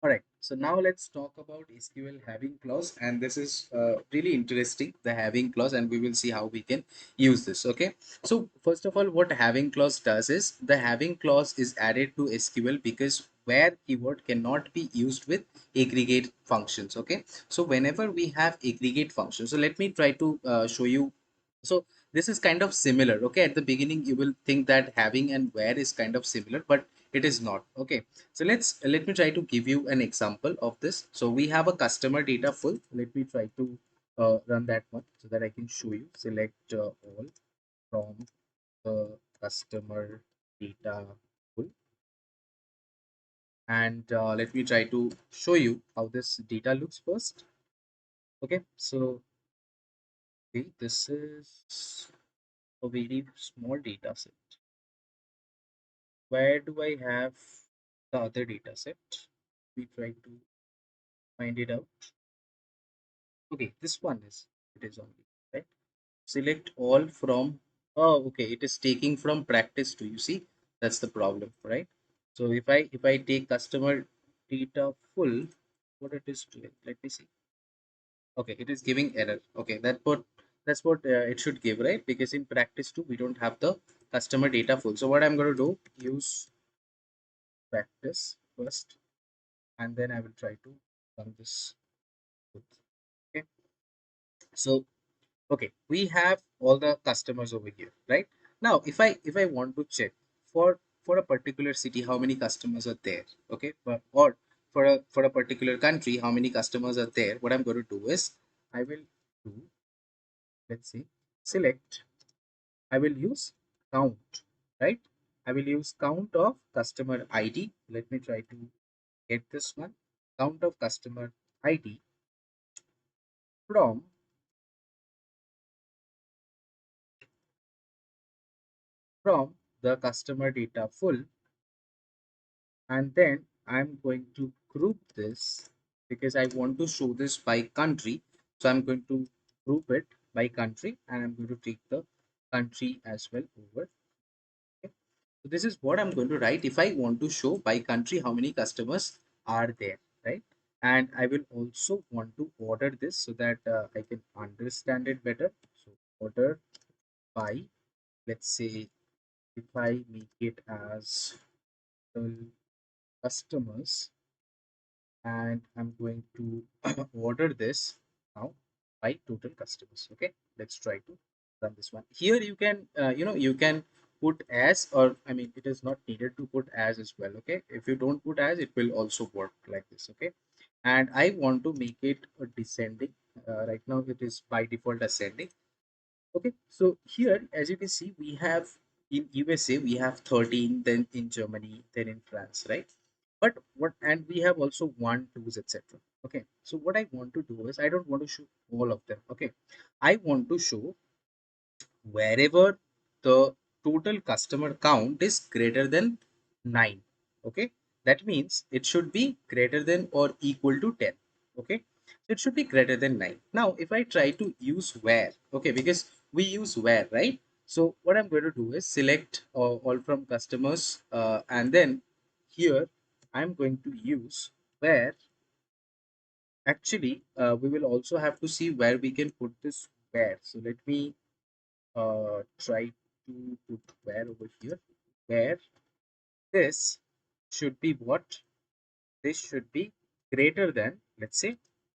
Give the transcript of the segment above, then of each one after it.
All right, so now let's talk about SQL having clause, and this is really interesting, the having clause, and we will see how we can use this. Okay, so first of all, what having clause does is the having clause is added to SQL because where keyword cannot be used with aggregate functions. Okay, so whenever we have aggregate functions, so let me try to show you. So this is kind of similar. Okay, at the beginning you will think that having and where is kind of similar, but it is not. Okay, so let me try to give you an example of this. So we have a customer data full. Let me try to run that one so that I can show you. Select all from the customer data full, and let me try to show you how this data looks first. Okay, so okay, this is a very small data set. Where do I have the other data set? We try to find it out. Okay, this one is it is only right. Select all from, oh okay, it is taking from practice to, you see, that's the problem, right? So if I take customer data full, what it is doing, let me see. Okay, it is giving error. Okay, that's what it should give, right? Because in practice too we don't have the customer data full. So what I'm going to do, use practice first, and then I will try to run this. Okay, so okay, we have all the customers over here, right? Now if I want to check for a particular city how many customers are there, okay, but or for a particular country how many customers are there, what I'm going to do is I will do, let's see, select, I will use count, right? I will use count of customer ID. Let me try to get this one. Count of customer ID from the customer data full, and then I'm going to group this because I want to show this by country. So I'm going to group it by country, and I'm going to take the country as well over. Okay. So this is what I'm going to write if I want to show by country how many customers are there, right? And I will also want to order this so that I can understand it better. So order by, let's say, if I make it as customers, and I'm going to order this now by total customers. Okay, let's try to run this one. Here you can, you can put as, or I mean, it is not needed to put as well. Okay, if you don't put as, it will also work like this. Okay, and I want to make it a descending. Right now, it is by default ascending. Okay, so here, as you can see, we have in USA we have 13, then in Germany, then in France, right? But what, and we have also one, twos, etc. Okay, so what I want to do is I don't want to show all of them. Okay, I want to show wherever the total customer count is greater than 9. Okay, that means it should be greater than or equal to 10. Okay, so it should be greater than 9. Now if I try to use where, okay, because we use where, right? So what I'm going to do is select all from customers, and then here I'm going to use where. Actually we will also have to see where we can put this where. So let me try to put where over here, where this should be what, this should be greater than, let's say,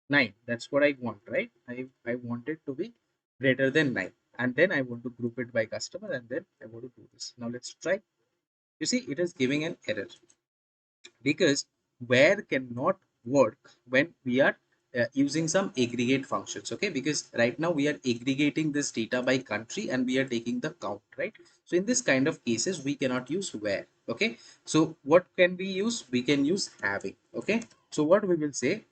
9. That's what I want, right? I want it to be greater than 9, and then I want to group it by customer, and then I want to do this. Now let's try. You see, it is giving an error because where cannot work when we are using some aggregate functions. Okay, because right now we are aggregating this data by country and we are taking the count, right? So in this kind of cases we cannot use where. Okay, so what can we use? We can use having. Okay, so what we will say,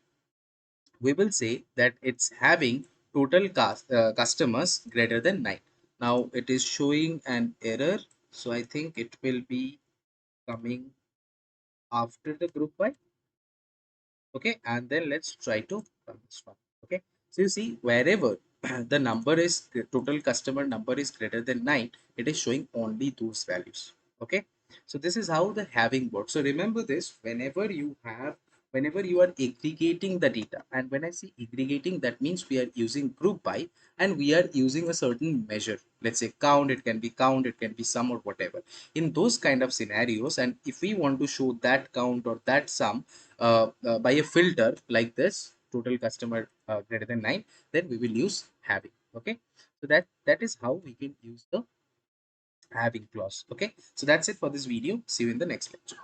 we will say that it's having total customers greater than 9. Now it is showing an error, so I think it will be coming after the group by. Okay, and then let's try to run this one. Okay, so you see, wherever the number is, the total customer number is greater than 9, it is showing only those values. Okay, so this is how the having works. So remember this, whenever you have whenever you are aggregating the data, and when I say aggregating, that means we are using group by, and we are using a certain measure, let's say count, it can be count, it can be sum or whatever. In those kind of scenarios, and if we want to show that count or that sum by a filter like this, total customer greater than 9, then we will use having. Okay, so that is how we can use the having clause. Okay, so that's it for this video. See you in the next lecture.